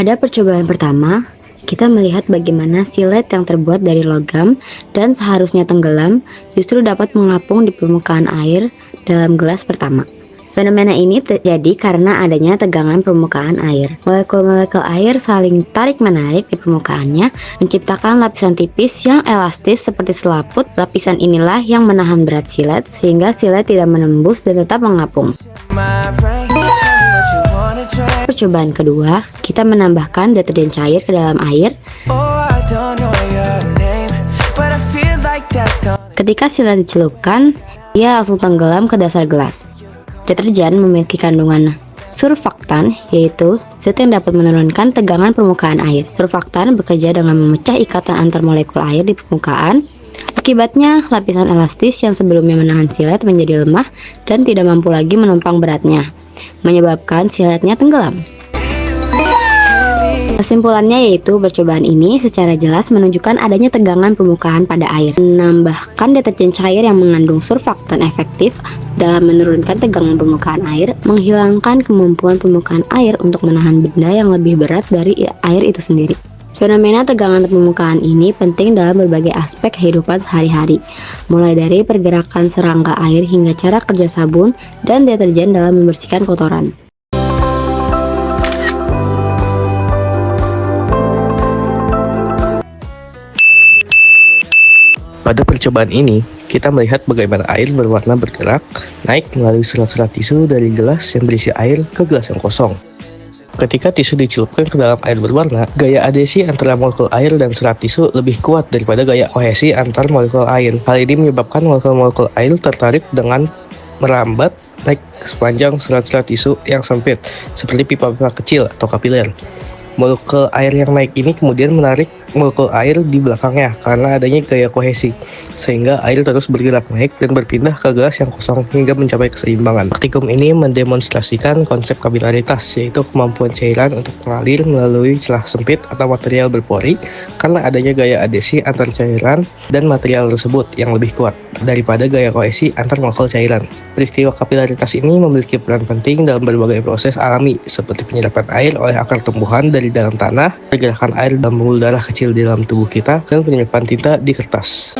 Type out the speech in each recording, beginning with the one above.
Pada percobaan pertama, kita melihat bagaimana silet yang terbuat dari logam dan seharusnya tenggelam justru dapat mengapung di permukaan air dalam gelas pertama. Fenomena ini terjadi karena adanya tegangan permukaan air. Molekul-molekul air saling tarik-menarik di permukaannya, menciptakan lapisan tipis yang elastis seperti selaput. Lapisan inilah yang menahan berat silet, sehingga silet tidak menembus dan tetap mengapung. Percobaan kedua, kita menambahkan deterjen cair ke dalam air. Ketika silet dicelupkan, ia langsung tenggelam ke dasar gelas. Deterjen memiliki kandungan surfaktan, yaitu zat yang dapat menurunkan tegangan permukaan air. Surfaktan bekerja dengan memecah ikatan antar molekul air di permukaan. Akibatnya, lapisan elastis yang sebelumnya menahan silet menjadi lemah dan tidak mampu lagi menumpang beratnya, menyebabkan siletnya tenggelam. Kesimpulannya yaitu percobaan ini secara jelas menunjukkan adanya tegangan permukaan pada air. Menambahkan deterjen cair yang mengandung surfaktan efektif dalam menurunkan tegangan permukaan air, menghilangkan kemampuan permukaan air untuk menahan benda yang lebih berat dari air itu sendiri. Fenomena tegangan permukaan ini penting dalam berbagai aspek kehidupan sehari-hari, mulai dari pergerakan serangga air hingga cara kerja sabun dan deterjen dalam membersihkan kotoran. Pada percobaan ini, kita melihat bagaimana air berwarna bergerak naik melalui serat-serat tisu dari gelas yang berisi air ke gelas yang kosong. Ketika tisu dicelupkan ke dalam air berwarna, gaya adhesi antara molekul air dan serat tisu lebih kuat daripada gaya kohesi antar molekul air. Hal ini menyebabkan molekul-molekul air tertarik dengan merambat naik sepanjang serat-serat tisu yang sempit, seperti pipa-pipa kecil atau kapiler. Molekul air yang naik ini kemudian menarik molekul air di belakangnya karena adanya gaya kohesi, sehingga air terus bergerak naik dan berpindah ke gelas yang kosong hingga mencapai keseimbangan. Praktikum ini mendemonstrasikan konsep kapilaritas, yaitu kemampuan cairan untuk mengalir melalui celah sempit atau material berpori karena adanya gaya adhesi antar cairan dan material tersebut yang lebih kuat daripada gaya kohesi antar molekul cairan. Peristiwa kapilaritas ini memiliki peran penting dalam berbagai proses alami seperti penyerapan air oleh akar tumbuhan dari dalam tanah, pergerakan air dalam pembuluh darah kecil di dalam tubuh kita, dan penyerapan tinta di kertas.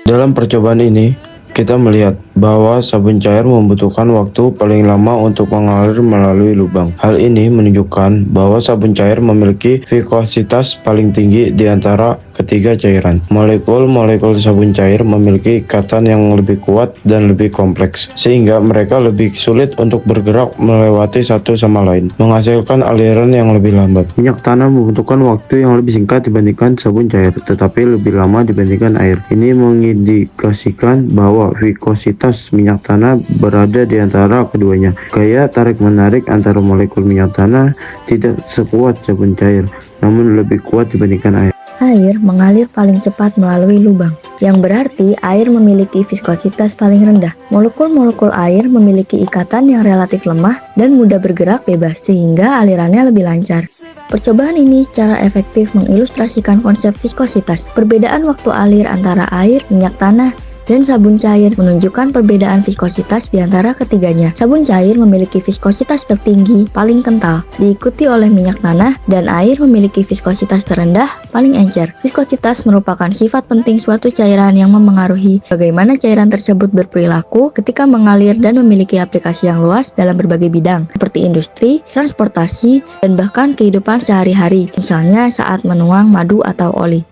Dalam percobaan ini, kita melihat bahwa sabun cair membutuhkan waktu paling lama untuk mengalir melalui lubang. Hal ini menunjukkan bahwa sabun cair memiliki viskositas paling tinggi di antara ketiga cairan. Molekul-molekul sabun cair memiliki ikatan yang lebih kuat dan lebih kompleks, sehingga mereka lebih sulit untuk bergerak melewati satu sama lain, menghasilkan aliran yang lebih lambat. Minyak tanah membutuhkan waktu yang lebih singkat dibandingkan sabun cair, tetapi lebih lama dibandingkan air. Ini mengindikasikan bahwa viskositas minyak tanah berada di antara keduanya. Gaya tarik-menarik antara molekul minyak tanah tidak sekuat sabun cair, namun lebih kuat dibandingkan air. Air mengalir paling cepat melalui lubang, yang berarti air memiliki viskositas paling rendah. Molekul-molekul air memiliki ikatan yang relatif lemah dan mudah bergerak bebas, sehingga alirannya lebih lancar. Percobaan ini secara efektif mengilustrasikan konsep viskositas. Perbedaan waktu alir antara air, minyak tanah, dan sabun cair menunjukkan perbedaan viskositas di antara ketiganya. Sabun cair memiliki viskositas tertinggi, paling kental, diikuti oleh minyak tanah, dan air memiliki viskositas terendah, paling encer. Viskositas merupakan sifat penting suatu cairan yang memengaruhi bagaimana cairan tersebut berperilaku ketika mengalir dan memiliki aplikasi yang luas dalam berbagai bidang, seperti industri, transportasi, dan bahkan kehidupan sehari-hari, misalnya saat menuang madu atau oli.